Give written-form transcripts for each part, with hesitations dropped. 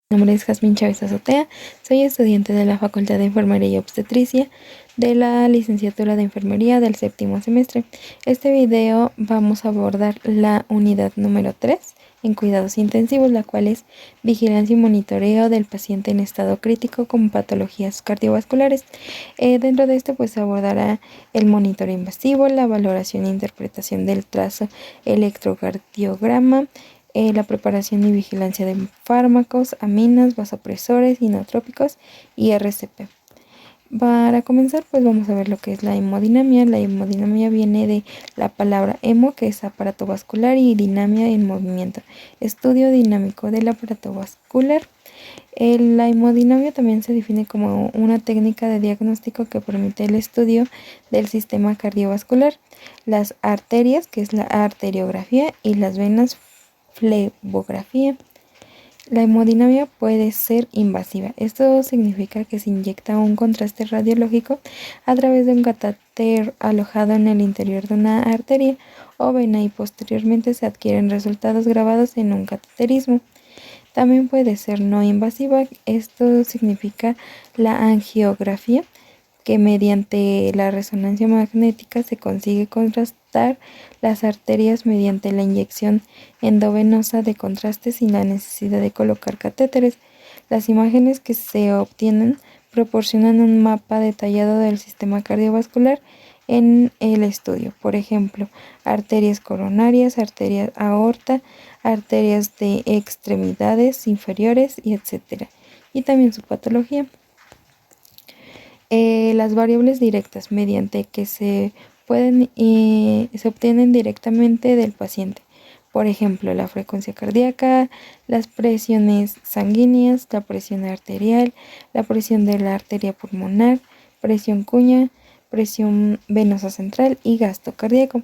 Mi nombre es Jazmín Chávez Azotea, soy estudiante de la Facultad de Enfermería y Obstetricia de la licenciatura de Enfermería del séptimo semestre. Este video vamos a abordar la unidad número 3 en cuidados intensivos, la cual es vigilancia y monitoreo del paciente en estado crítico con patologías cardiovasculares. Dentro de esto pues abordará el monitoreo invasivo, la valoración e interpretación del trazo electrocardiograma, la preparación y vigilancia de fármacos, aminas, vasopresores, inotrópicos y RCP. Para comenzar, pues vamos a ver lo que es la hemodinamia. La hemodinamia viene de la palabra hemo, que es aparato vascular, y dinamia en movimiento, estudio dinámico del aparato vascular. La hemodinamia también se define como una técnica de diagnóstico que permite el estudio del sistema cardiovascular, las arterias, que es la arteriografía, y las venas, flebografía. La hemodinamia puede ser invasiva. Esto significa que se inyecta un contraste radiológico a través de un catéter alojado en el interior de una arteria o vena y posteriormente se adquieren resultados grabados en un cateterismo. También puede ser no invasiva. Esto significa la angiografía, que mediante la resonancia magnética se consigue contrastar las arterias mediante la inyección endovenosa de contraste sin la necesidad de colocar catéteres. Las imágenes que se obtienen proporcionan un mapa detallado del sistema cardiovascular en el estudio. Por ejemplo, arterias coronarias, arterias aorta, arterias de extremidades inferiores y etc. Y también su patología. Las variables directas mediante que se obtienen directamente del paciente. Por ejemplo, la frecuencia cardíaca, las presiones sanguíneas, la presión arterial, la presión de la arteria pulmonar, presión cuña, presión venosa central y gasto cardíaco.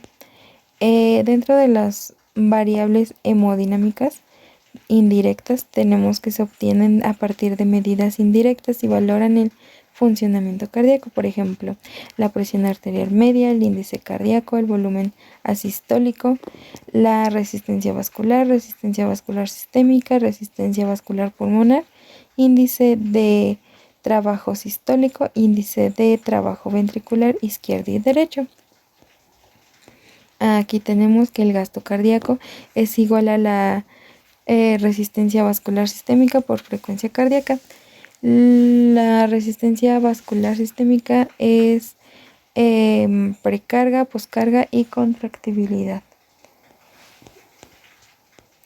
Dentro de las variables hemodinámicas indirectas tenemos que se obtienen a partir de medidas indirectas y valoran el funcionamiento cardíaco, por ejemplo, la presión arterial media, el índice cardíaco, el volumen asistólico, la resistencia vascular sistémica, resistencia vascular pulmonar, índice de trabajo sistólico, índice de trabajo ventricular izquierdo y derecho. Aquí tenemos que el gasto cardíaco es igual a la resistencia vascular sistémica por frecuencia cardíaca. La resistencia vascular sistémica es precarga, poscarga y contractibilidad.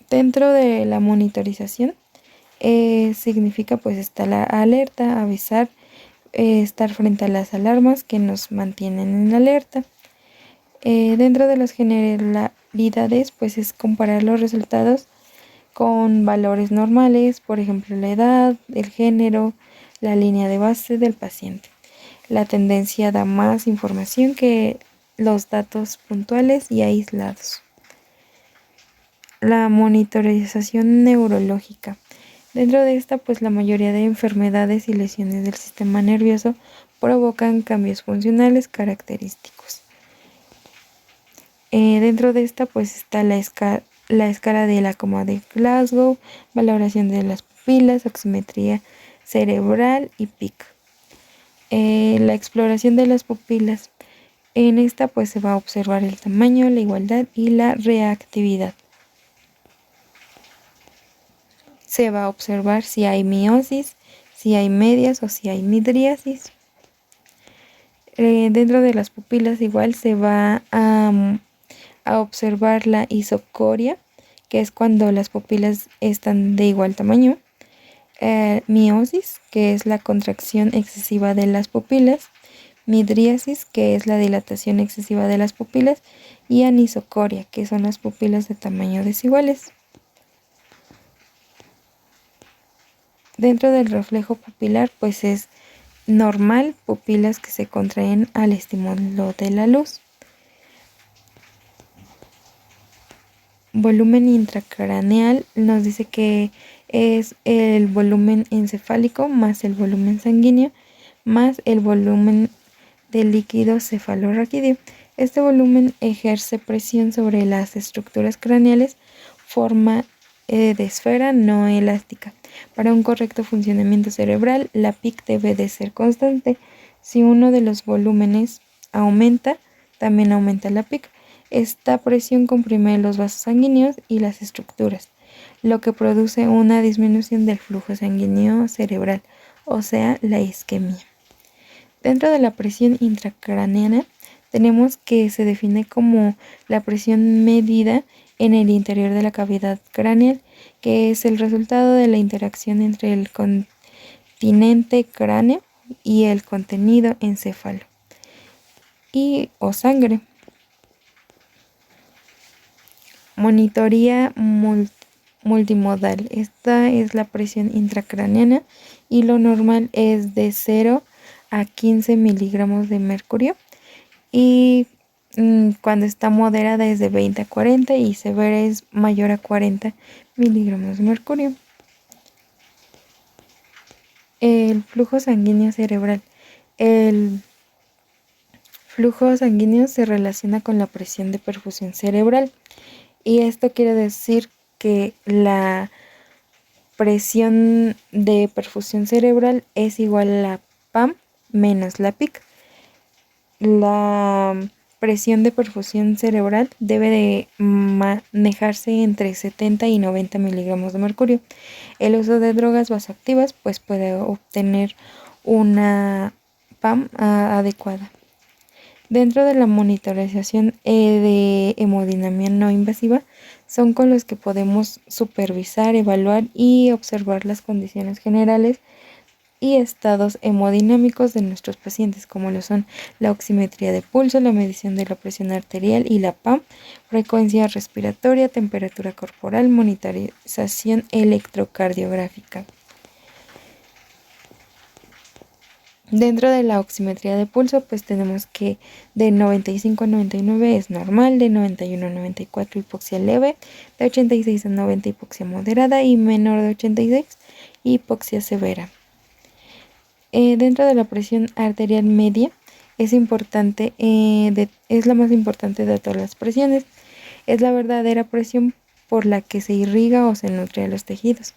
Dentro de la monitorización significa pues estar alerta, avisar, estar frente a las alarmas que nos mantienen en alerta. Dentro de las generalidades pues es comparar los resultados con valores normales, por ejemplo la edad, el género, la línea de base del paciente. La tendencia da más información que los datos puntuales y aislados. La monitorización neurológica. Dentro de esta, pues la mayoría de enfermedades y lesiones del sistema nervioso provocan cambios funcionales característicos. Dentro de esta, pues está la escala de la Coma de Glasgow, valoración de las pupilas, oximetría cerebral y PIC. La exploración de las pupilas. En esta pues se va a observar el tamaño, la igualdad y la reactividad. Se va a observar si hay miosis, si hay medias o si hay midriasis. Dentro de las pupilas igual se va a observar la isocoria, que es cuando las pupilas están de igual tamaño. Miosis, que es la contracción excesiva de las pupilas. Midriasis, que es la dilatación excesiva de las pupilas. Y anisocoria, que son las pupilas de tamaño desiguales. Dentro del reflejo pupilar, pues es normal, pupilas que se contraen al estímulo de la luz. Volumen intracraneal nos dice que es el volumen encefálico más el volumen sanguíneo más el volumen del líquido cefalorraquídeo. Este volumen ejerce presión sobre las estructuras craneales, forma de esfera no elástica. Para un correcto funcionamiento cerebral, la PIC debe de ser constante. Si uno de los volúmenes aumenta, también aumenta la PIC. Esta presión comprime los vasos sanguíneos y las estructuras, lo que produce una disminución del flujo sanguíneo cerebral, o sea, la isquemia. Dentro de la presión intracraneana tenemos que se define como la presión medida en el interior de la cavidad craneal, que es el resultado de la interacción entre el continente cráneo y el contenido encéfalo o sangre. Monitoría multimodal. Esta es la presión intracraneana y lo normal es de 0 a 15 miligramos de mercurio, y cuando está moderada es de 20 a 40 y severa es mayor a 40 miligramos de mercurio. El flujo sanguíneo cerebral. El flujo sanguíneo se relaciona con la presión de perfusión cerebral, y esto quiere decir que la presión de perfusión cerebral es igual a la PAM menos la PIC. La presión de perfusión cerebral debe de manejarse entre 70 y 90 miligramos de mercurio. El uso de drogas vasoactivas pues puede obtener una PAM adecuada. Dentro de la monitorización de hemodinamia no invasiva son con los que podemos supervisar, evaluar y observar las condiciones generales y estados hemodinámicos de nuestros pacientes, como lo son la oximetría de pulso, la medición de la presión arterial y la PAM, frecuencia respiratoria, temperatura corporal, monitorización electrocardiográfica. Dentro de la oximetría de pulso, pues tenemos que de 95 a 99 es normal, de 91 a 94 hipoxia leve, de 86 a 90 hipoxia moderada y menor de 86 hipoxia severa. Dentro de la presión arterial media es importante, es la más importante de todas las presiones. Es la verdadera presión por la que se irriga o se nutre a los tejidos.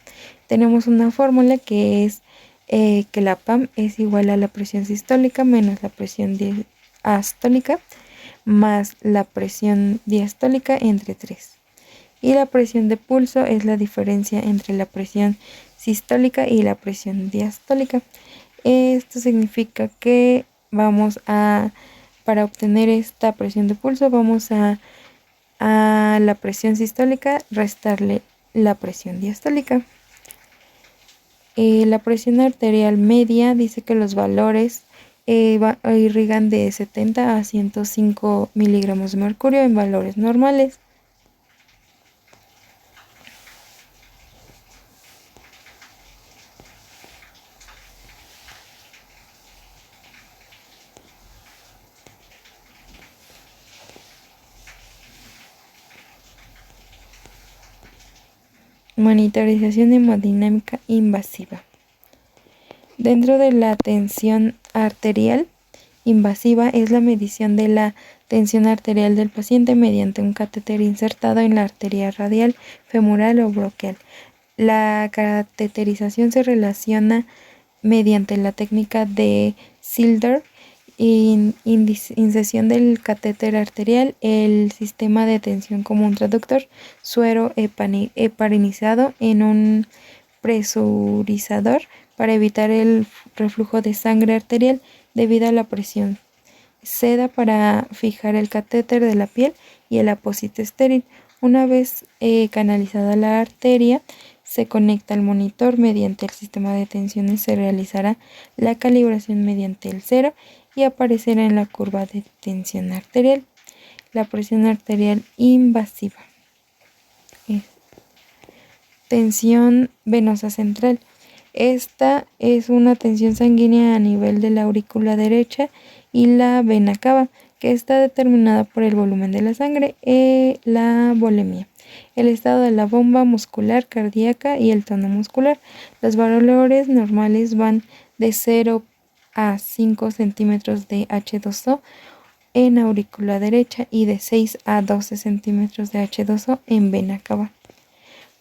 Tenemos una fórmula que es que la PAM es igual a la presión sistólica menos la presión diastólica más la presión diastólica entre 3. Y la presión de pulso es la diferencia entre la presión sistólica y la presión diastólica. Esto significa que para obtener esta presión de pulso, vamos a la presión sistólica restarle la presión diastólica. La presión arterial media dice que los valores irrigan de 70 a 105 miligramos de mercurio en valores normales. Monitorización hemodinámica invasiva. Dentro de la tensión arterial invasiva es la medición de la tensión arterial del paciente mediante un catéter insertado en la arteria radial, femoral o braquial. La cateterización se relaciona mediante la técnica de Zillder, incisión del catéter arterial, el sistema de tensión como un traductor, suero heparinizado en un presurizador para evitar el reflujo de sangre arterial debido a la presión, seda para fijar el catéter de la piel y el apósito estéril. Una vez canalizada la arteria, se conecta al monitor mediante el sistema de tensiones, se realizará la calibración mediante el cero y aparecerá en la curva de tensión arterial. La presión arterial invasiva. Tensión venosa central. Esta es una tensión sanguínea a nivel de la aurícula derecha y la vena cava, que está determinada por el volumen de la sangre, la volemia, el estado de la bomba muscular cardíaca y el tono muscular. Los valores normales van de 0 a 5 centímetros de H2O en aurícula derecha y de 6 a 12 centímetros de H2O en vena cava.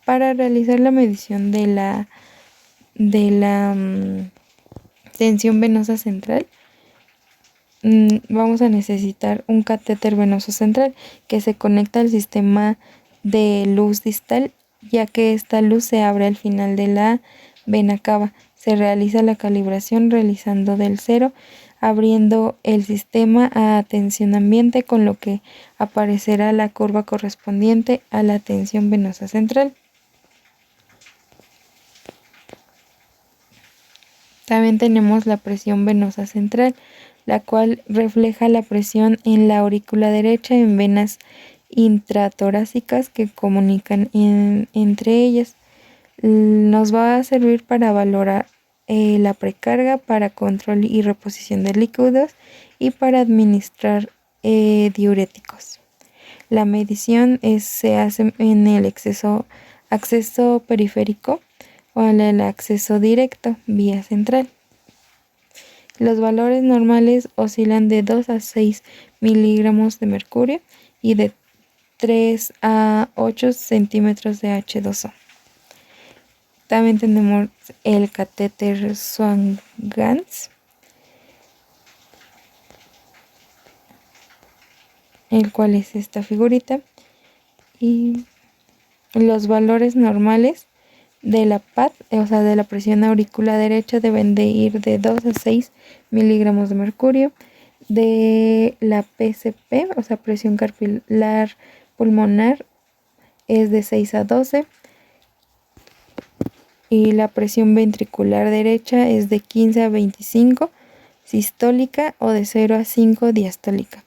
Para realizar la medición de la de la tensión venosa central, vamos a necesitar un catéter venoso central que se conecta al sistema de luz distal, ya que esta luz se abre al final de la vena cava. Se realiza la calibración realizando del cero, abriendo el sistema a tensión ambiente, con lo que aparecerá la curva correspondiente a la tensión venosa central. También tenemos la presión venosa central, la cual refleja la presión en la aurícula derecha en venas intratorácicas que comunican entre ellas. Nos va a servir para valorar la precarga, para control y reposición de líquidos y para administrar diuréticos. La medición se hace en el acceso periférico o en el acceso directo vía central. Los valores normales oscilan de 2 a 6 miligramos de mercurio y de 3 a 8 centímetros de H2O. También tenemos el catéter Swan-Ganz, el cual es esta figurita, y los valores normales de la PAD, o sea, de la presión aurícula derecha, deben de ir de 2 a 6 miligramos de mercurio. De la PCP, o sea, presión capilar pulmonar, es de 6 a 12. Y la presión ventricular derecha es de 15 a 25 sistólica o de 0 a 5 diastólica.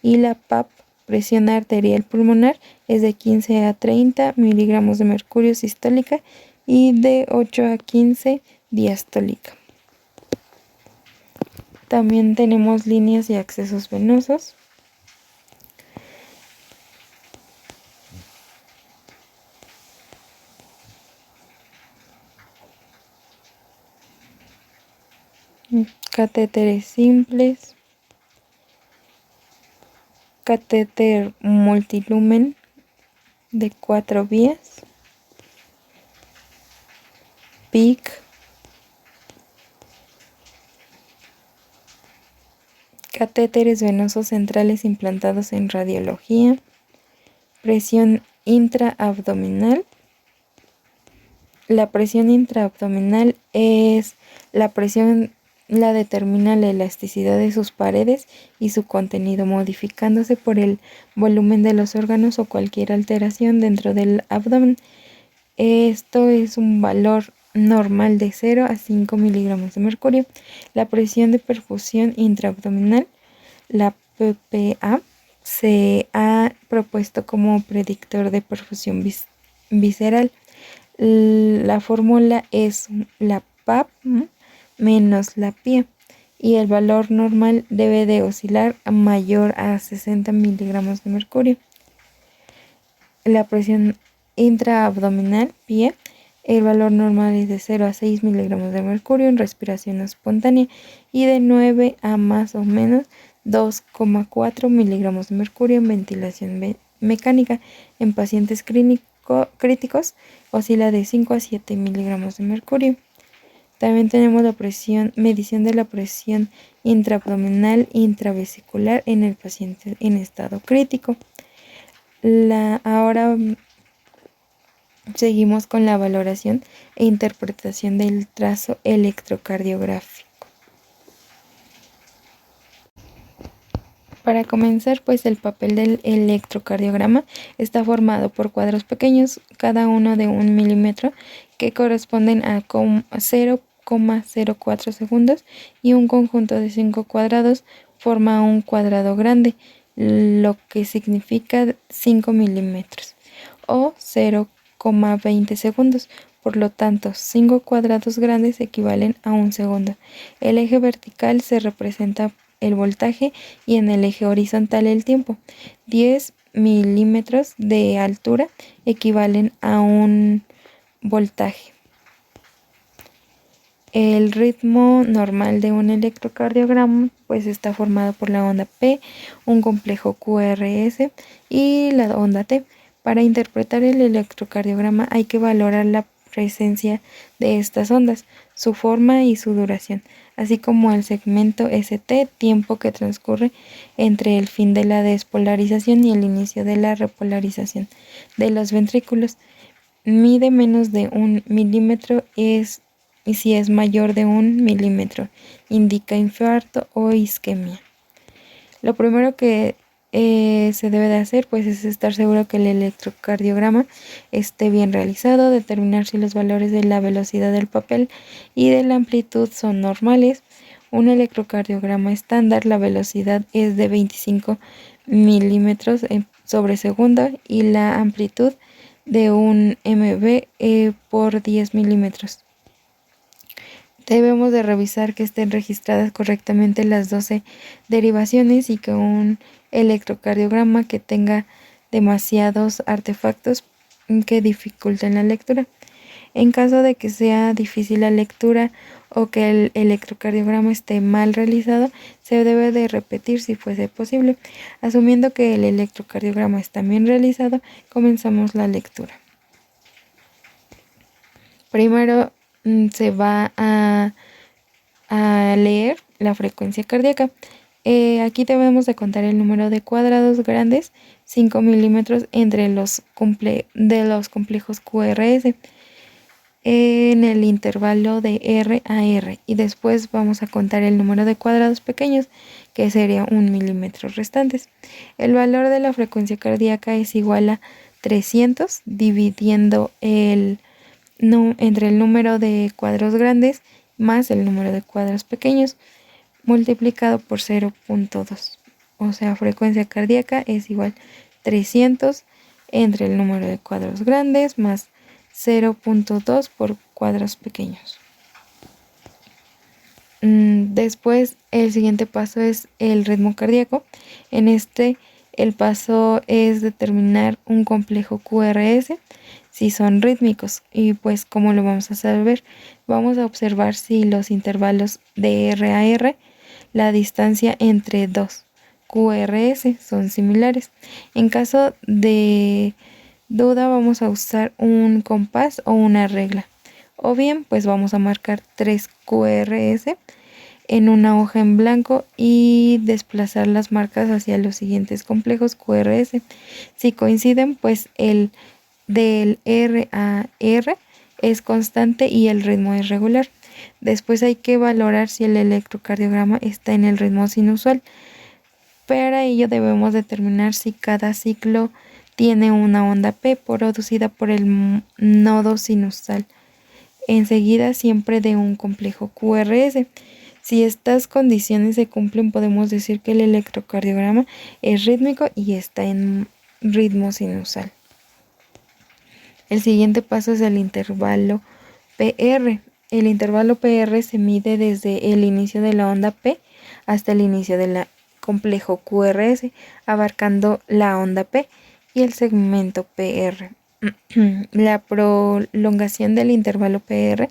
Y la PAP, presión arterial pulmonar, es de 15 a 30 miligramos de mercurio sistólica y de 8 a 15 diastólica. También tenemos líneas y accesos venosos. Catéteres simples, catéter multilumen de 4 vías, PIC, catéteres venosos centrales implantados en radiología, presión intraabdominal. La presión intraabdominal es la presión, la determina la elasticidad de sus paredes y su contenido, modificándose por el volumen de los órganos o cualquier alteración dentro del abdomen. Esto es un valor normal de 0 a 5 miligramos de mercurio. La presión de perfusión intraabdominal, la PPA, se ha propuesto como predictor de perfusión visceral. La fórmula es la PAP menos la PIA y el valor normal debe de oscilar a mayor a 60 miligramos de mercurio. La presión intraabdominal, PIA, el valor normal es de 0 a 6 miligramos de mercurio en respiración espontánea y de 9 a más o menos 2,4 miligramos de mercurio en ventilación mecánica. En pacientes críticos oscila de 5 a 7 miligramos de mercurio. También tenemos la medición de la presión intraabdominal intravesicular en el paciente en estado crítico. Ahora seguimos con la valoración e interpretación del trazo electrocardiográfico. Para comenzar, pues el papel del electrocardiograma está formado por cuadros pequeños, cada uno de 1 milímetro, que corresponden a 0,04 segundos, y un conjunto de 5 cuadrados forma un cuadrado grande, lo que significa 5 milímetros, o 0,20 segundos. Por lo tanto, 5 cuadrados grandes equivalen a 1 segundo. El eje vertical se representa el voltaje y en el eje horizontal el tiempo. 10 milímetros de altura equivalen a 1 voltaje. El ritmo normal de un electrocardiograma pues está formado por la onda P, un complejo QRS y la onda T. Para interpretar el electrocardiograma hay que valorar la presencia de estas ondas, su forma y su duración, así como el segmento ST, tiempo que transcurre entre el fin de la despolarización y el inicio de la repolarización de los ventrículos. Mide menos de 1 milímetro y si es mayor de 1 milímetro, indica infarto o isquemia. Lo primero que se debe de hacer pues es estar seguro que el electrocardiograma esté bien realizado, determinar si los valores de la velocidad del papel y de la amplitud son normales. Un electrocardiograma estándar, la velocidad es de 25 milímetros sobre segundo y la amplitud de 1 mV por 10 milímetros. Debemos de revisar que estén registradas correctamente las 12 derivaciones y que un electrocardiograma que tenga demasiados artefactos que dificulten la lectura. En caso de que sea difícil la lectura o que el electrocardiograma esté mal realizado, se debe de repetir si fuese posible. Asumiendo que el electrocardiograma está bien realizado, comenzamos la lectura. Primero se va a leer la frecuencia cardíaca. Aquí debemos de contar el número de cuadrados grandes 5 milímetros entre los complejos QRS en el intervalo de R a R, y después vamos a contar el número de cuadrados pequeños, que sería 1 milímetro restantes. El valor de la frecuencia cardíaca es igual a 300 dividiendo entre el número de cuadros grandes más el número de cuadros pequeños multiplicado por 0.2. O sea, frecuencia cardíaca es igual 300 entre el número de cuadros grandes más 0.2 por cuadros pequeños. Después, el siguiente paso es el ritmo cardíaco. En el paso es determinar un complejo QRS si son rítmicos, y pues como lo vamos a saber, vamos a observar si los intervalos de R a R, la distancia entre dos QRS son similares. En caso de duda vamos a usar un compás o una regla, o bien pues vamos a marcar 3 QRS en una hoja en blanco y desplazar las marcas hacia los siguientes complejos QRS. Si coinciden, pues el del R a R es constante y el ritmo es regular. Después hay que valorar si el electrocardiograma está en el ritmo sinusual. Para ello debemos determinar si cada ciclo tiene una onda P producida por el nodo sinusal, enseguida siempre de un complejo QRS. Si estas condiciones se cumplen, podemos decir que el electrocardiograma es rítmico y está en ritmo sinusal. El siguiente paso es el intervalo PR. El intervalo PR se mide desde el inicio de la onda P hasta el inicio del complejo QRS, abarcando la onda P y el segmento PR. La prolongación del intervalo PR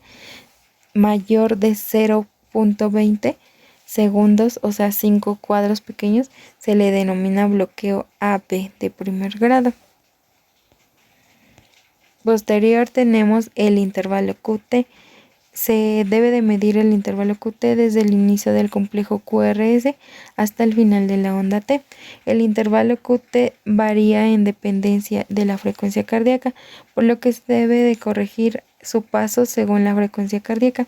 mayor de 0.20 segundos, o sea 5 cuadros pequeños, se le denomina bloqueo AB de primer grado. Posterior tenemos el intervalo QT. Se debe de medir el intervalo QT desde el inicio del complejo QRS hasta el final de la onda T. El intervalo QT varía en dependencia de la frecuencia cardíaca, por lo que se debe de corregir su paso según la frecuencia cardíaca.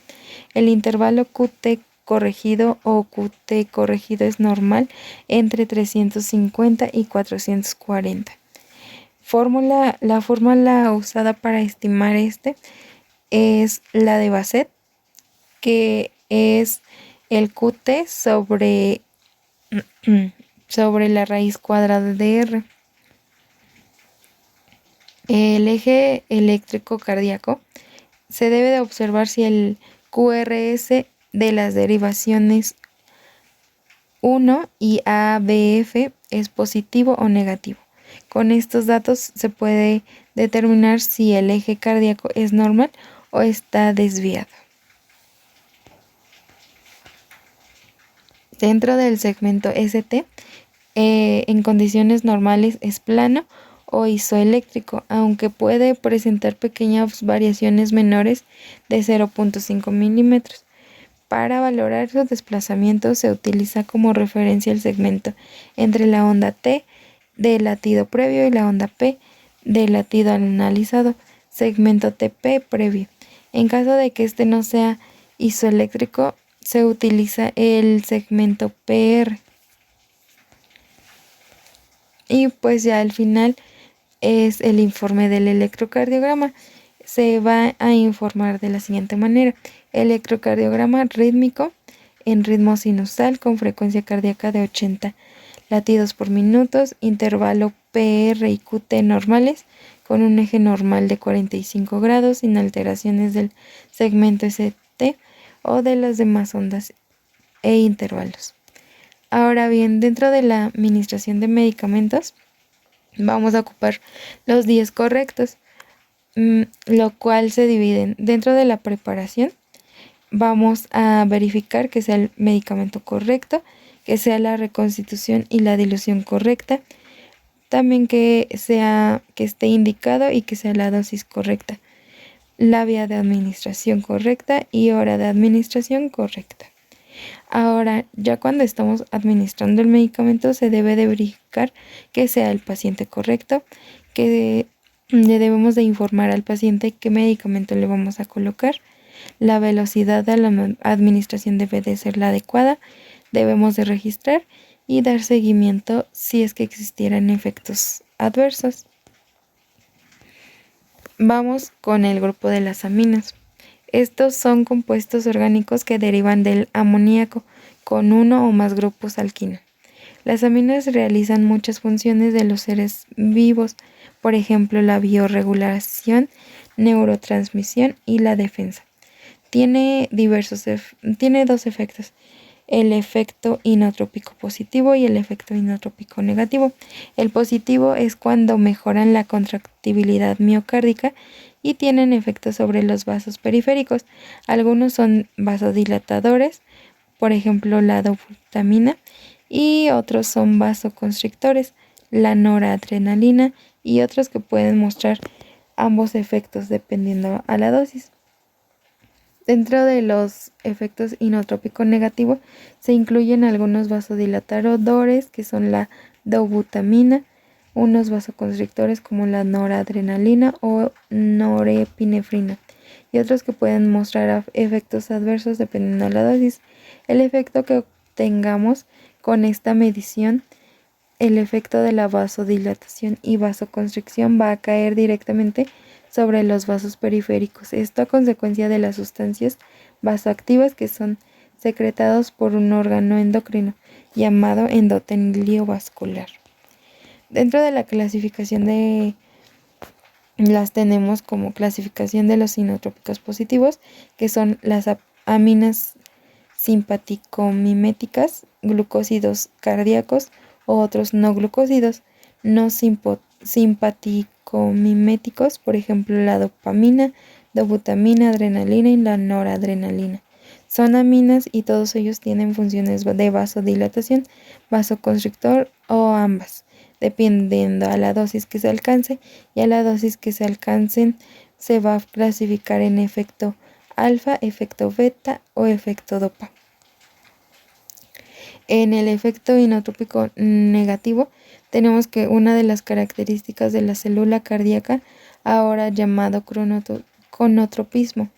El intervalo QT corregido o QT corregido es normal entre 350 y 440. La fórmula usada para estimar es la de Bassett, que es el QT sobre la raíz cuadrada de R. El eje eléctrico cardíaco se debe de observar si el QRS de las derivaciones 1 y ABF es positivo o negativo. Con estos datos se puede determinar si el eje cardíaco es normal o está desviado. Dentro del segmento ST, en condiciones normales es plano o isoeléctrico, aunque puede presentar pequeñas variaciones menores de 0.5 milímetros. Para valorar su desplazamiento se utiliza como referencia el segmento entre la onda T del latido previo y la onda P del latido analizado, segmento TP previo. En caso de que este no sea isoeléctrico, se utiliza el segmento PR. Y pues ya al final es el informe del electrocardiograma. Se va a informar de la siguiente manera: electrocardiograma rítmico en ritmo sinusal con frecuencia cardíaca de 80 latidos por minuto, intervalo PR y QT normales, con un eje normal de 45 grados, sin alteraciones del segmento ST o de las demás ondas e intervalos. Ahora bien, dentro de la administración de medicamentos, vamos a ocupar los 10 correctos, lo cual se dividen dentro de la preparación. Vamos a verificar que sea el medicamento correcto, que sea la reconstitución y la dilución correcta, también que esté indicado y que sea la dosis correcta, la vía de administración correcta y hora de administración correcta. Ahora, ya cuando estamos administrando el medicamento, se debe de verificar que sea el paciente correcto, que le debemos de informar al paciente qué medicamento le vamos a colocar. La velocidad de la administración debe de ser la adecuada, debemos de registrar y dar seguimiento si es que existieran efectos adversos. Vamos con el grupo de las aminas. Estos son compuestos orgánicos que derivan del amoníaco con uno o más grupos alquino. Las aminas realizan muchas funciones de los seres vivos, por ejemplo la biorregulación, neurotransmisión y la defensa. Tiene dos efectos: el efecto inotrópico positivo y el efecto inotrópico negativo. El positivo es cuando mejoran la contractibilidad miocárdica y tienen efectos sobre los vasos periféricos. Algunos son vasodilatadores, por ejemplo la dobutamina, y otros son vasoconstrictores, la noradrenalina, y otros que pueden mostrar ambos efectos dependiendo a la dosis. Dentro de los efectos inotrópicos negativos se incluyen algunos vasodilatadores, que son la dobutamina, unos vasoconstrictores como la noradrenalina o norepinefrina, y otros que pueden mostrar efectos adversos dependiendo de la dosis. El efecto que obtengamos con esta medición, el efecto de la vasodilatación y vasoconstricción, va a caer directamente sobre los vasos periféricos. Esto a consecuencia de las sustancias vasoactivas que son secretados por un órgano endocrino llamado endotelio vascular. Dentro de la clasificación las tenemos como clasificación de los inotrópicos positivos, que son las aminas simpaticomiméticas, glucósidos cardíacos o otros no glucósidos, no simpaticomiméticos, por ejemplo la dopamina, dobutamina, adrenalina y la noradrenalina. Son aminas y todos ellos tienen funciones de vasodilatación, vasoconstrictor o ambas, dependiendo a la dosis que se alcance, y a la dosis que se alcancen se va a clasificar en efecto alfa, efecto beta o efecto dopa. En el efecto inotrópico negativo tenemos que una de las características de la célula cardíaca, ahora llamado conotropismo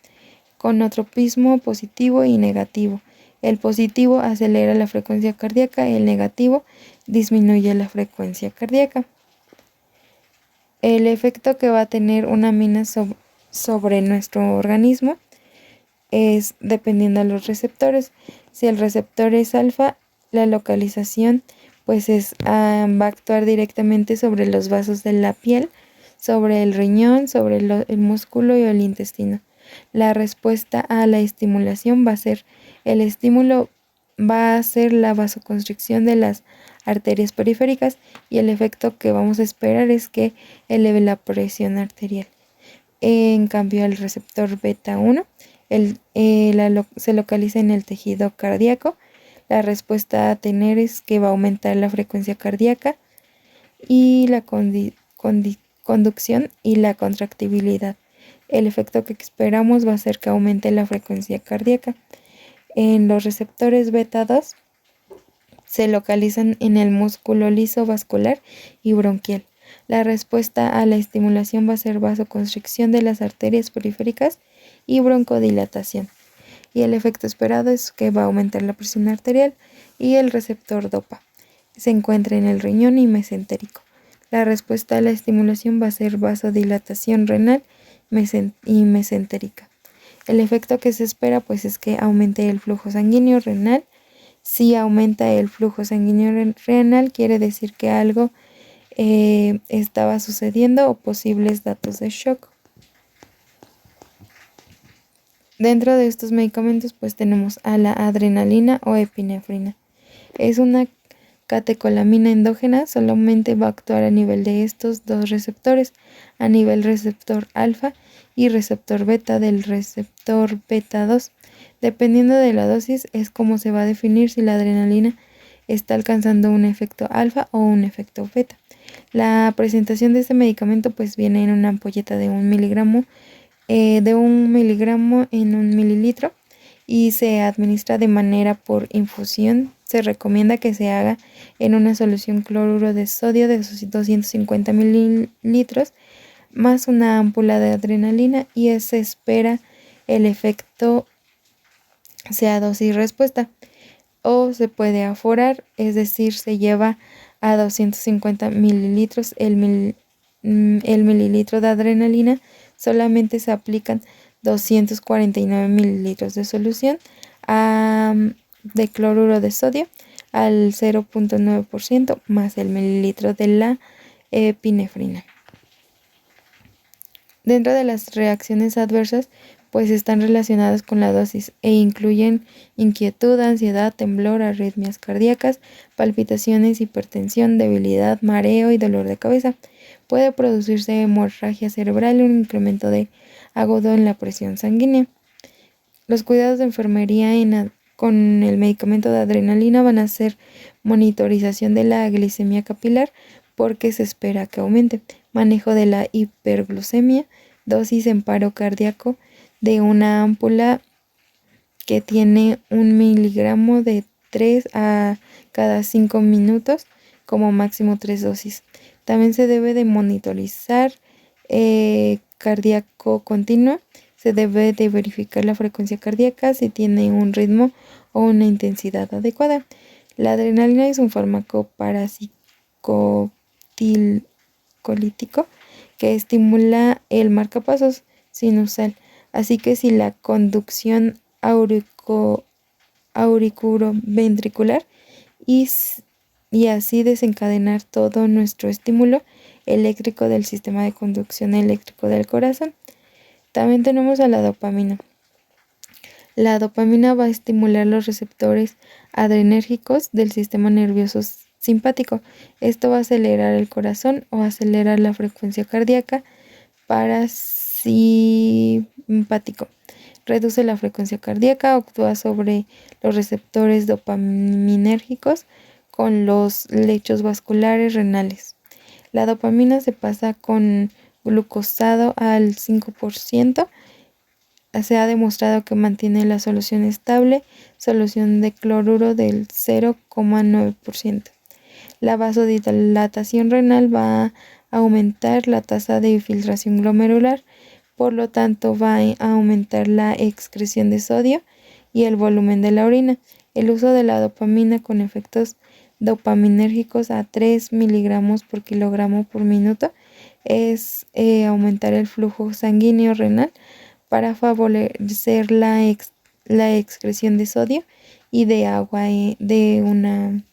positivo y negativo. El positivo acelera la frecuencia cardíaca, el negativo disminuye la frecuencia cardíaca. El efecto que va a tener una amina sobre nuestro organismo es dependiendo de los receptores. Si el receptor es alfa, la localización pues va a actuar directamente sobre los vasos de la piel, sobre el riñón, sobre el músculo y el intestino. La respuesta a la estimulación el estímulo va a ser la vasoconstricción de las arterias periféricas, y el efecto que vamos a esperar es que eleve la presión arterial. En cambio, el receptor beta 1 se localiza en el tejido cardíaco. La respuesta a tener es que va a aumentar la frecuencia cardíaca, y la conducción y la contractibilidad. El efecto que esperamos va a ser que aumente la frecuencia cardíaca. En los receptores beta 2 se localizan en el músculo liso vascular y bronquial. La respuesta a la estimulación va a ser vasoconstricción de las arterias periféricas y broncodilatación. Y el efecto esperado es que va a aumentar la presión arterial. Y el receptor dopa se encuentra en el riñón y mesentérico. La respuesta a la estimulación va a ser vasodilatación renal y mesentérica. El efecto que se espera pues es que aumente el flujo sanguíneo renal. Si aumenta el flujo sanguíneo renal, quiere decir que algo estaba sucediendo o posibles datos de shock. Dentro de estos medicamentos pues tenemos a la adrenalina o epinefrina. Es una catecolamina endógena, solamente va a actuar a nivel de estos dos receptores, a nivel receptor alfa y receptor beta del receptor beta 2. Dependiendo de la dosis es como se va a definir si la adrenalina está alcanzando un efecto alfa o un efecto beta. La presentación de este medicamento pues viene en una ampolleta de 1 miligramo, en 1 mililitro, y se administra de manera por infusión. Se recomienda que se haga en una solución cloruro de sodio de 250 mililitros más una ámpula de adrenalina, y se espera el efecto sea dosis respuesta, o se puede aforar, es decir, se lleva a 250 mililitros el mililitro de adrenalina, solamente se aplican 249 mililitros de solución de cloruro de sodio al 0.9% más el mililitro de la epinefrina. Dentro de las reacciones adversas pues están relacionadas con la dosis e incluyen inquietud, ansiedad, temblor, arritmias cardíacas, palpitaciones, hipertensión, debilidad, mareo y dolor de cabeza. Puede producirse hemorragia cerebral y un incremento agudo en la presión sanguínea. Los cuidados de enfermería con el medicamento de adrenalina van a ser monitorización de la glicemia capilar porque se espera que aumente, manejo de la hiperglucemia, dosis en paro cardíaco de una ámpula que tiene 1 miligramo de 3 a cada 5 minutos, como máximo 3 dosis. También se debe de monitorizar cardíaco continuo. Se debe de verificar la frecuencia cardíaca, si tiene un ritmo o una intensidad adecuada. La adrenalina es un fármaco parapsicolítico que estimula el marcapasos sinusal. Así que si la conducción auriculoventricular y así desencadenar todo nuestro estímulo eléctrico del sistema de conducción eléctrico del corazón. También tenemos a la dopamina. La dopamina va a estimular los receptores adrenérgicos del sistema nervioso simpático. Esto va a acelerar el corazón o acelerar la frecuencia cardíaca parasimpático. Reduce la frecuencia cardíaca, actúa sobre los receptores dopaminérgicos con los lechos vasculares renales. La dopamina se pasa con glucosado al 5%. Se ha demostrado que mantiene la solución estable, solución de cloruro del 0,9%. La vasodilatación renal va a aumentar la tasa de filtración glomerular, por lo tanto va a aumentar la excreción de sodio y el volumen de la orina. El uso de la dopamina con efectos dopaminérgicos a 3 miligramos por kilogramo por minuto es aumentar el flujo sanguíneo renal para favorecer la excreción de sodio y de agua en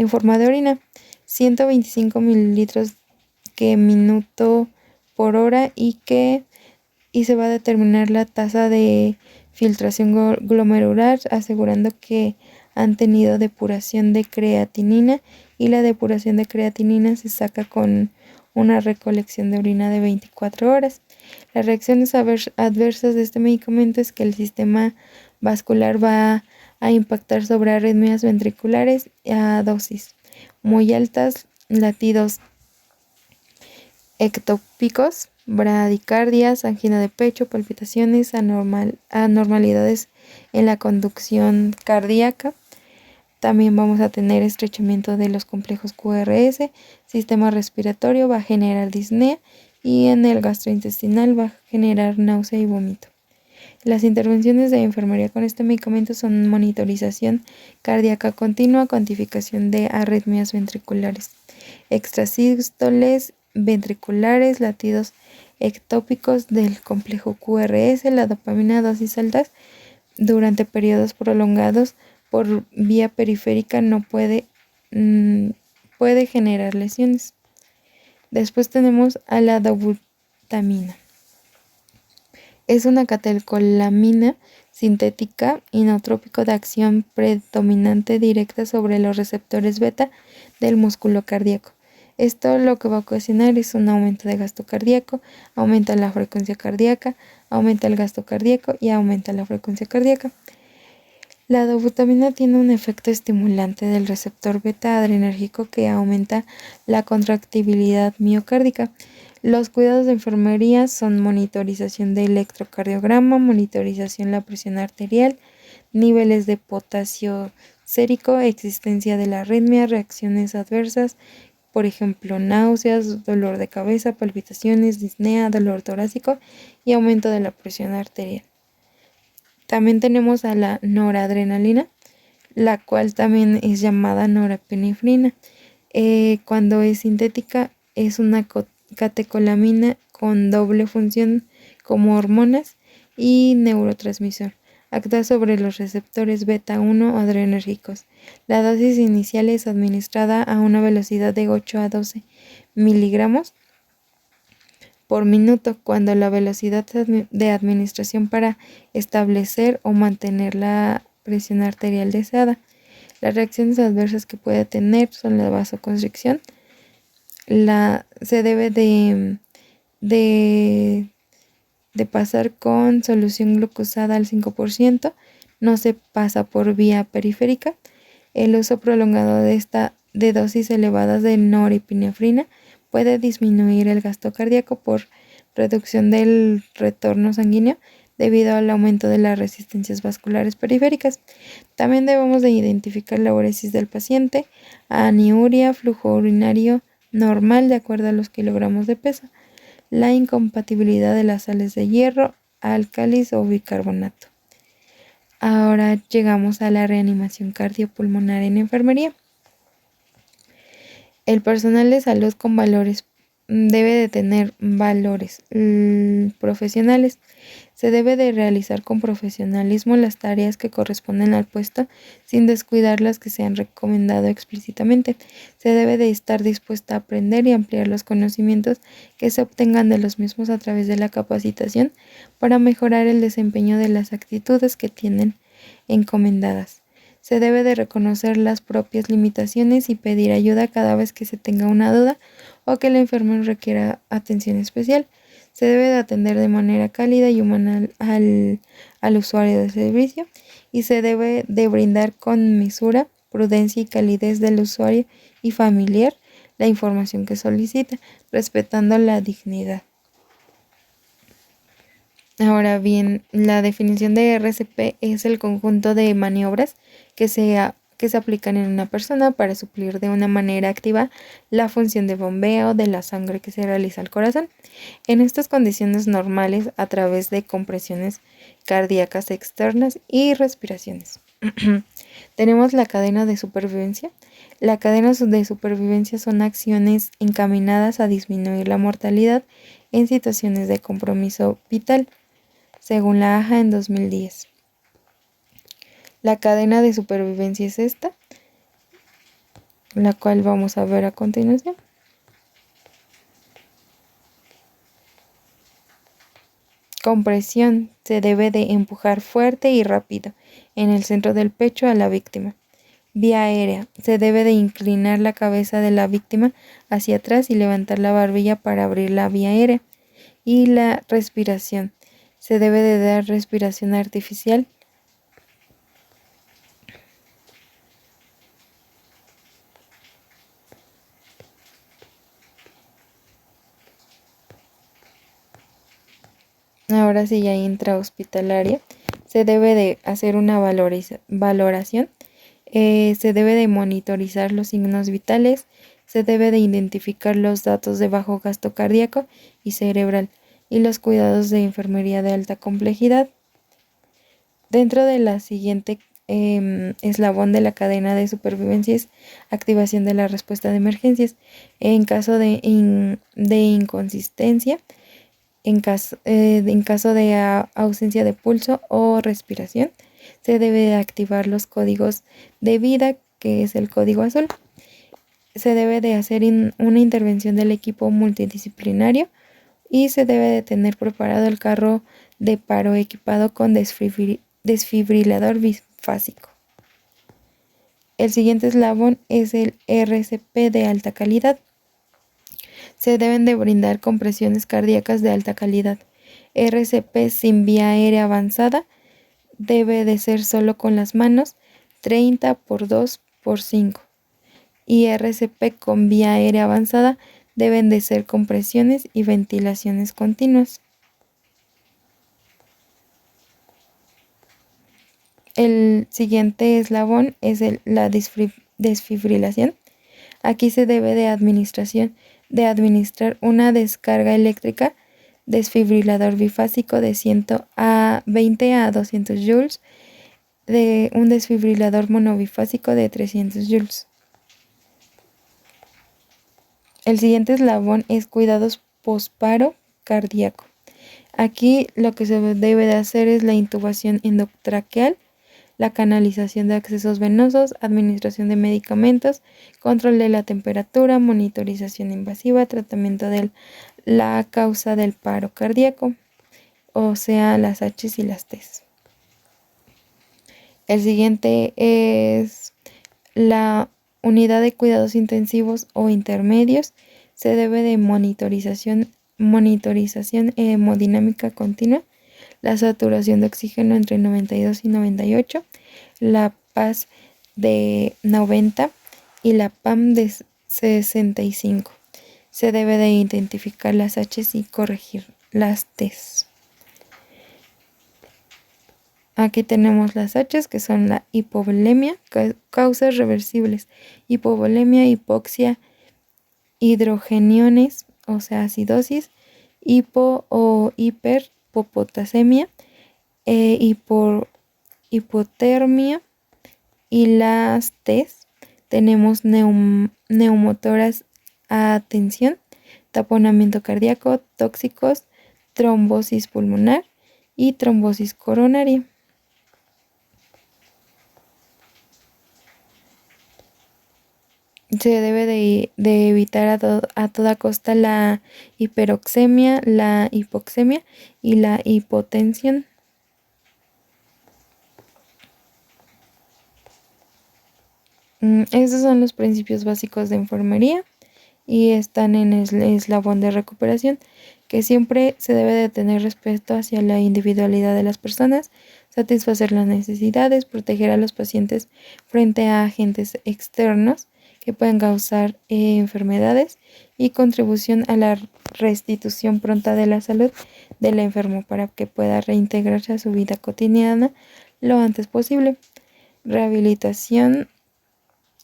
forma de orina. 125 mililitros que minuto por hora y se va a determinar la tasa de filtración glomerular, asegurando que han tenido depuración de creatinina, y la depuración de creatinina se saca con una recolección de orina de 24 horas. Las reacciones adversas de este medicamento es que el sistema vascular va a impactar sobre arritmias ventriculares a dosis muy altas, latidos ectópicos, bradicardias, angina de pecho, palpitaciones, anormalidades en la conducción cardíaca. También vamos a tener estrechamiento de los complejos QRS, sistema respiratorio va a generar disnea y en el gastrointestinal va a generar náusea y vómito. Las intervenciones de enfermería con este medicamento son monitorización cardíaca continua, cuantificación de arritmias ventriculares, extrasístoles ventriculares, latidos ectópicos del complejo QRS, la dopamina dosis altas durante periodos prolongados por vía periférica no puede generar lesiones. Después tenemos a la dobutamina. Es una catecolamina sintética inotrópico de acción predominante directa sobre los receptores beta del músculo cardíaco. Esto lo que va a ocasionar es un aumento de gasto cardíaco, aumenta la frecuencia cardíaca, aumenta el gasto cardíaco y aumenta la frecuencia cardíaca. La dobutamina tiene un efecto estimulante del receptor beta adrenérgico que aumenta la contractibilidad miocárdica. Los cuidados de enfermería son monitorización de electrocardiograma, monitorización de la presión arterial, niveles de potasio sérico, existencia de la arritmia, reacciones adversas, por ejemplo, náuseas, dolor de cabeza, palpitaciones, disnea, dolor torácico y aumento de la presión arterial. También tenemos a la noradrenalina, la cual también es llamada norepinefrina. Cuando es sintética es una catecolamina con doble función como hormonas y neurotransmisor. Actúa sobre los receptores beta 1 adrenérgicos. La dosis inicial es administrada a una velocidad de 8 a 12 miligramos por minuto, cuando la velocidad de administración para establecer o mantener la presión arterial deseada. Las reacciones adversas que puede tener son la vasoconstricción. Se debe de pasar con solución glucosada al 5%, no se pasa por vía periférica. El uso prolongado de dosis elevadas de norepinefrina puede disminuir el gasto cardíaco por reducción del retorno sanguíneo debido al aumento de las resistencias vasculares periféricas. También debemos de identificar la uresis del paciente, aniuria, flujo urinario normal de acuerdo a los kilogramos de peso, la incompatibilidad de las sales de hierro, álcalis o bicarbonato. Ahora llegamos a la reanimación cardiopulmonar en enfermería. El personal de salud con valores debe de tener valores profesionales. Se debe de realizar con profesionalismo las tareas que corresponden al puesto sin descuidar las que se han recomendado explícitamente. Se debe de estar dispuesta a aprender y ampliar los conocimientos que se obtengan de los mismos a través de la capacitación para mejorar el desempeño de las actitudes que tienen encomendadas. Se debe de reconocer las propias limitaciones y pedir ayuda cada vez que se tenga una duda o que el enfermo requiera atención especial. Se debe de atender de manera cálida y humana al usuario del servicio y se debe de brindar con mesura, prudencia y calidez del usuario y familiar la información que solicita, respetando la dignidad. Ahora bien, la definición de RCP es el conjunto de maniobras que se aplican en una persona para suplir de una manera activa la función de bombeo de la sangre que se realiza al corazón. En estas condiciones normales, a través de compresiones cardíacas externas y respiraciones. Tenemos la cadena de supervivencia. La cadena de supervivencia son acciones encaminadas a disminuir la mortalidad en situaciones de compromiso vital, según la AJA en 2010. La cadena de supervivencia es esta, la cual vamos a ver a continuación. Compresión. Se debe de empujar fuerte y rápido en el centro del pecho a la víctima. Vía aérea. Se debe de inclinar la cabeza de la víctima hacia atrás y levantar la barbilla para abrir la vía aérea. Y la respiración. Se debe de dar respiración artificial. Ahora sí, ya intrahospitalaria, se debe de hacer una valoración, se debe de monitorizar los signos vitales, se debe de identificar los datos de bajo gasto cardíaco y cerebral y los cuidados de enfermería de alta complejidad. Dentro de la siguiente eslabón de la cadena de supervivencia es activación de la respuesta de emergencias. En caso de inconsistencia, en caso de ausencia de pulso o respiración, se debe de activar los códigos de vida, que es el código azul. Se debe de hacer una intervención del equipo multidisciplinario y se debe de tener preparado el carro de paro equipado con desfibrilador bifásico. El siguiente eslabón es el RCP de alta calidad. Se deben de brindar compresiones cardíacas de alta calidad. RCP sin vía aérea avanzada debe de ser solo con las manos 30 por 2 por 5. Y RCP con vía aérea avanzada deben de ser compresiones y ventilaciones continuas. El siguiente eslabón es la desfibrilación. Aquí se debe de administrar una descarga eléctrica desfibrilador bifásico de 120 a 200 joules, de un desfibrilador monobifásico de 300 joules. El siguiente eslabón es cuidados posparo cardíaco. Aquí lo que se debe de hacer es la intubación endotraqueal, la canalización de accesos venosos, administración de medicamentos, control de la temperatura, monitorización invasiva, tratamiento de la causa del paro cardíaco, o sea, las H's y las T's. El siguiente es la unidad de cuidados intensivos o intermedios. Se debe de monitorización hemodinámica continua, la saturación de oxígeno entre 92 y 98, la PAS de 90 y la PAM de 65. Se debe de identificar las H's y corregir las T's. Aquí tenemos las H's, que son la hipovolemia, causas reversibles, hipovolemia, hipoxia, hidrogeniones, o sea, acidosis, hipo o hiperpopotasemia, hipotermia, y las T's tenemos neumotoras a tensión, taponamiento cardíaco, tóxicos, trombosis pulmonar y trombosis coronaria. Se debe de evitar a toda costa la hiperoxemia, la hipoxemia y la hipotensión. Estos son los principios básicos de enfermería y están en el eslabón de recuperación, que siempre se debe de tener respeto hacia la individualidad de las personas, satisfacer las necesidades, proteger a los pacientes frente a agentes externos que pueden causar enfermedades y contribución a la restitución pronta de la salud del enfermo para que pueda reintegrarse a su vida cotidiana lo antes posible. Rehabilitación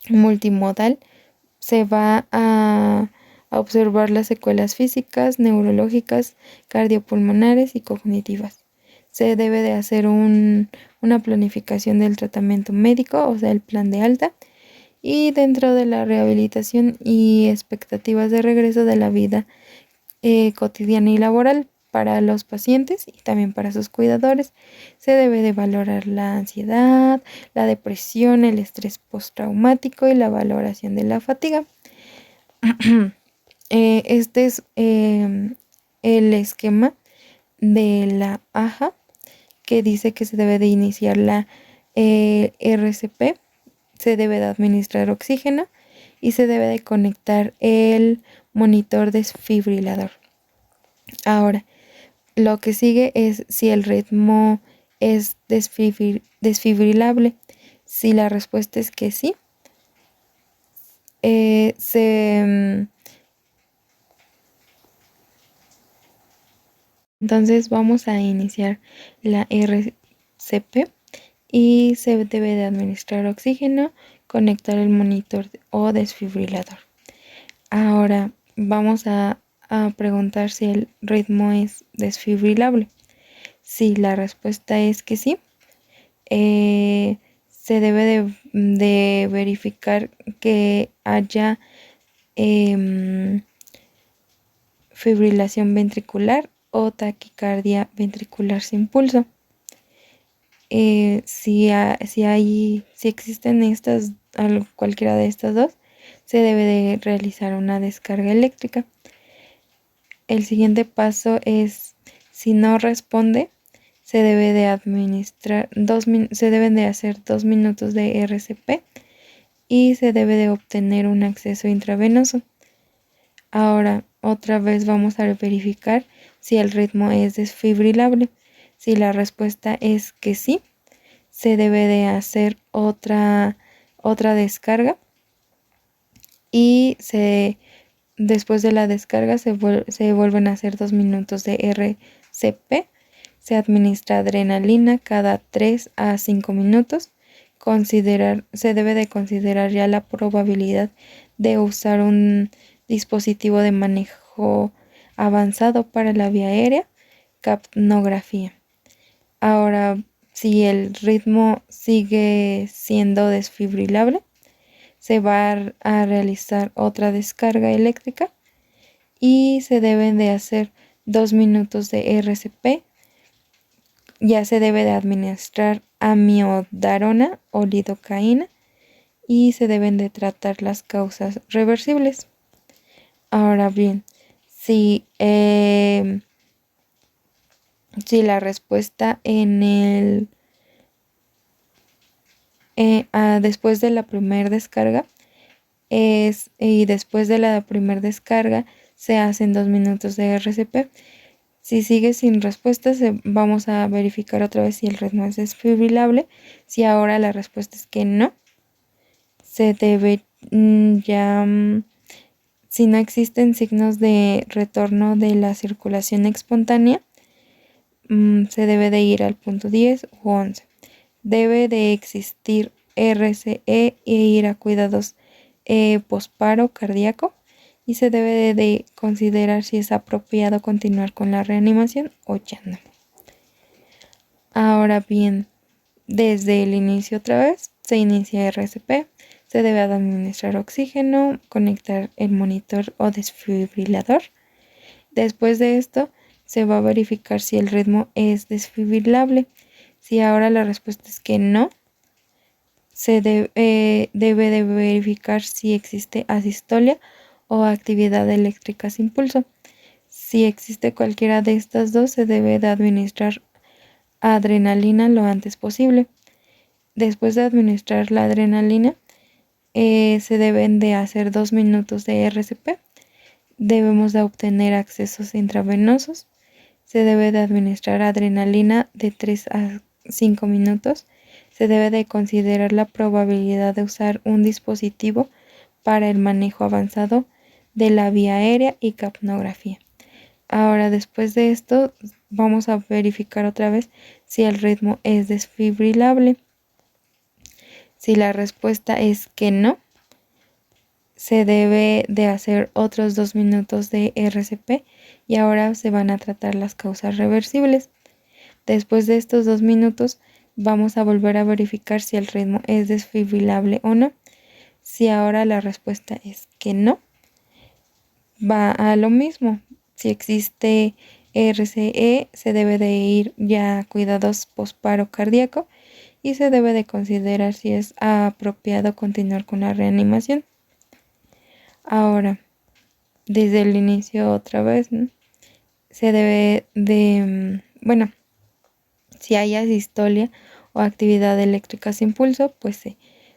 multimodal. Se va a observar las secuelas físicas, neurológicas, cardiopulmonares y cognitivas. Se debe de hacer una planificación del tratamiento médico, o sea, el plan de alta, y dentro de la rehabilitación y expectativas de regreso de la vida cotidiana y laboral para los pacientes y también para sus cuidadores. Se debe de valorar la ansiedad, la depresión, el estrés postraumático y la valoración de la fatiga. Este es el esquema de la AJA, que dice que se debe de iniciar la RCP, se debe de administrar oxígeno y se debe de conectar el monitor desfibrilador. Ahora, lo que sigue es si el ritmo es desfibrilable. Si la respuesta es que sí, se Entonces vamos a iniciar la RCP y se debe de administrar oxígeno, conectar el monitor o desfibrilador. Ahora vamos a preguntar si el ritmo es desfibrilable. Si la respuesta es que sí, se debe de verificar que haya fibrilación ventricular o taquicardia ventricular sin pulso. Si existen cualquiera de estas dos, se debe de realizar una descarga eléctrica. El siguiente paso es, si no responde, se debe de administrar se deben de hacer 2 minutos de RCP y se debe de obtener un acceso intravenoso. Ahora, otra vez vamos a verificar si el ritmo es desfibrilable. Si la respuesta es que sí, se debe de hacer otra descarga y después de la descarga se vuelven a hacer 2 minutos de RCP. Se administra adrenalina cada 3 a 5 minutos. Se debe de considerar ya la probabilidad de usar un dispositivo de manejo avanzado para la vía aérea, capnografía. Ahora, si el ritmo sigue siendo desfibrilable, se va a realizar otra descarga eléctrica y se deben de hacer 2 minutos de RCP. Ya se debe de administrar amiodarona o lidocaína y se deben de tratar las causas reversibles. Ahora bien, si la respuesta después de la primera descarga después de la primera descarga se hacen 2 minutos de RCP. Si sigue sin respuesta, vamos a verificar otra vez si el ritmo es desfibrilable. Si ahora la respuesta es que no, se debe si no existen signos de retorno de la circulación espontánea, se debe de ir al punto 10 u 11. Debe de existir RCE e ir a cuidados posparo cardíaco y se debe de considerar si es apropiado continuar con la reanimación o ya no. Ahora bien, desde el inicio otra vez se inicia RCP, se debe administrar oxígeno, conectar el monitor o desfibrilador. Después de esto se va a verificar si el ritmo es desfibrilable. Si ahora la respuesta es que no, se debe de verificar si existe asistolia o actividad eléctrica sin pulso. Si existe cualquiera de estas dos, se debe de administrar adrenalina lo antes posible. Después de administrar la adrenalina, se deben de hacer 2 minutos de RCP. Debemos de obtener accesos intravenosos. Se debe de administrar adrenalina de 3 a 5 minutos. Se debe de considerar la probabilidad de usar un dispositivo para el manejo avanzado de la vía aérea y capnografía. Ahora, después de esto, vamos a verificar otra vez si el ritmo es desfibrilable. Si la respuesta es que no, se debe de hacer otros 2 minutos de RCP y ahora se van a tratar las causas reversibles. Después de estos 2 minutos, vamos a volver a verificar si el ritmo es desfibrilable o no. Si ahora la respuesta es que no, va a lo mismo. Si existe RCE, se debe de ir ya a cuidados posparo cardíaco y se debe de considerar si es apropiado continuar con la reanimación. Ahora, desde el inicio otra vez, ¿no? Se debe de, si hay asistolia o actividad eléctrica sin pulso, pues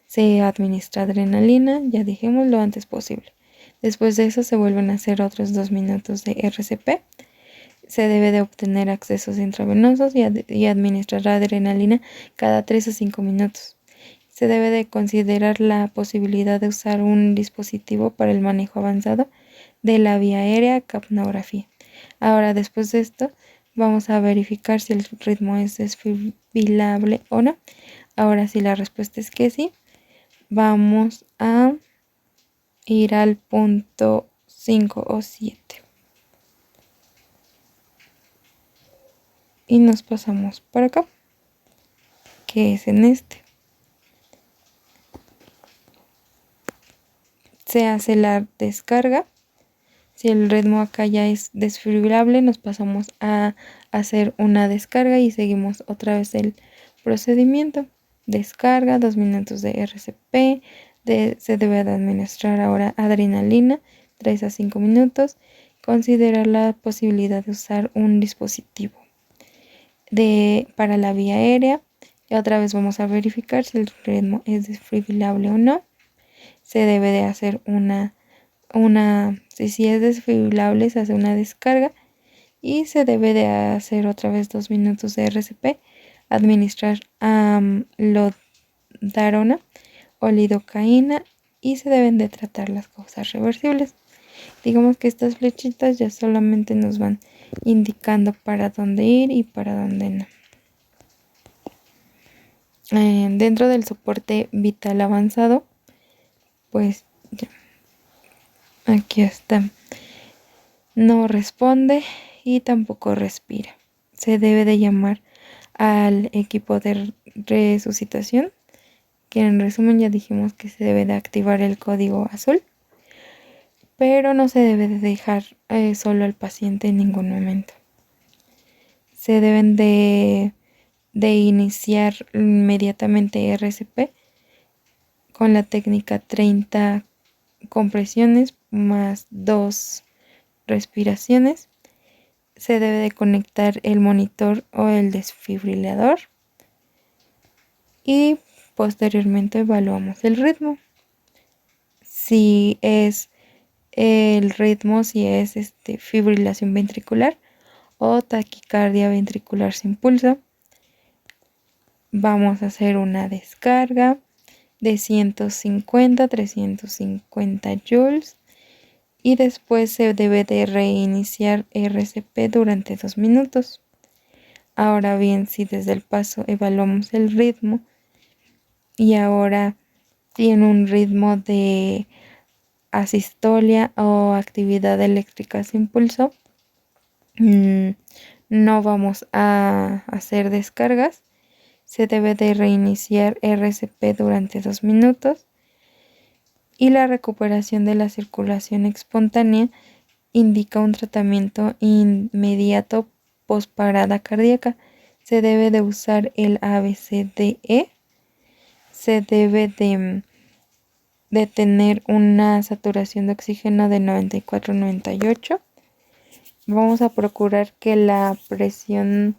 se administra adrenalina, ya dijimos, lo antes posible. Después de eso se vuelven a hacer otros 2 minutos de RCP. Se debe de obtener accesos intravenosos y administrar adrenalina cada 3 a 5 minutos. Se debe de considerar la posibilidad de usar un dispositivo para el manejo avanzado de la vía aérea, capnografía. Ahora, después de esto, vamos a verificar si el ritmo es desfibrilable o no. Ahora si la respuesta es que sí, vamos a ir al punto 5 o 7. Y nos pasamos para acá, que es en este. Se hace la descarga. Si el ritmo acá ya es desfibrilable, nos pasamos a hacer una descarga y seguimos otra vez el procedimiento. Descarga, 2 minutos de RCP, se debe de administrar ahora adrenalina, 3 a 5 minutos. Considerar la posibilidad de usar un dispositivo para la vía aérea. Y otra vez vamos a verificar si el ritmo es desfibrilable o no. Se debe de hacer si es desfibrilable, se hace una descarga y se debe de hacer otra vez 2 minutos de RCP, administrar lodarona o lidocaína y se deben de tratar las causas reversibles. Digamos que estas flechitas ya solamente nos van indicando para dónde ir y para dónde no. Dentro del soporte vital avanzado, pues ya, aquí está. No responde y tampoco respira. Se debe de llamar al equipo de resucitación, que en resumen ya dijimos que se debe de activar el código azul, pero no se debe de dejar solo al paciente en ningún momento. Se deben de iniciar inmediatamente RCP con la técnica 30 compresiones más 2 respiraciones. Se debe de conectar el monitor o el desfibrilador y posteriormente evaluamos el ritmo. Si es el ritmo, si es fibrilación ventricular o taquicardia ventricular sin pulso, vamos a hacer una descarga de 150 a 350 joules y después se debe de reiniciar RCP durante 2 minutos. Ahora bien, si desde el paso evaluamos el ritmo y ahora tiene un ritmo de asistolia o actividad eléctrica sin pulso, no vamos a hacer descargas. Se debe de reiniciar RCP durante 2 minutos y la recuperación de la circulación espontánea indica un tratamiento inmediato posparada cardíaca. Se debe de usar el ABCDE. Se debe de tener una saturación de oxígeno de 94-98. Vamos a procurar que la presión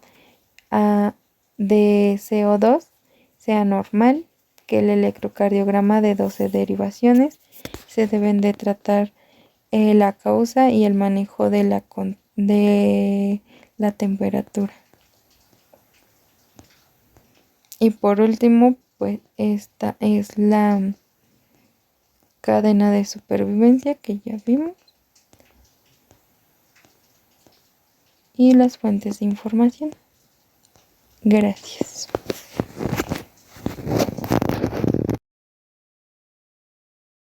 de CO2 sea normal, que el electrocardiograma de 12 derivaciones. Se deben de tratar la causa y el manejo de la temperatura. Y por último, pues esta es la cadena de supervivencia que ya vimos y las fuentes de información. Gracias.